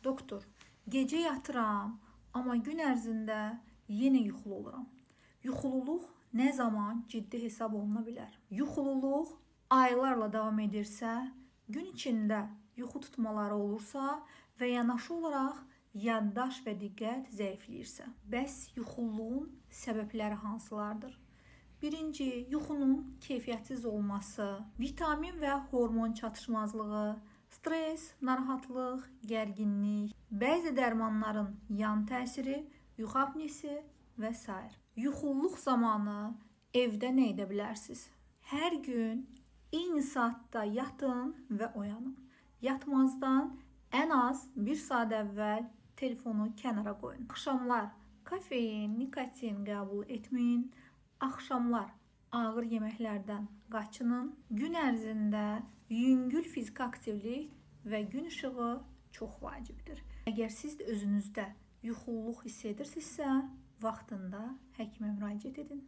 Doktor, gecə yatıram, amma gün ərzində yenə yuxulu oluram. Yuxululuq nə zaman ciddi hesab oluna bilər? Yuxululuq aylarla davam edirsə, gün içində yuxu tutmaları olursa və yanaşı olaraq yaddaş və diqqət zəifləyirsə. Bəs yuxululuğun səbəbləri hansılardır? Birinci, yuxunun keyfiyyətsiz olması, vitamin və hormon çatışmazlığı, stres, narahatlıq, gərginlik, bəzi dərmanların yan təsiri, yuxu apnesi və s. Yuxululuq zamanı evdə nə edə bilərsiniz? Hər gün eyni saatda yatın və oyanın. Yatmazdan ən az 1 saat əvvəl telefonu kənara qoyun. Axşamlar kofein, nikotin qəbul etməyin. Axşamlar ağır yeməklərdən qaçının. Gün ərzində yüngül fiziki aktivlik və gün işığı çox vacibdir. Əgər siz də özünüzdə yuxululuq hiss edirsinizsə, vaxtında həkimə müraciət edin.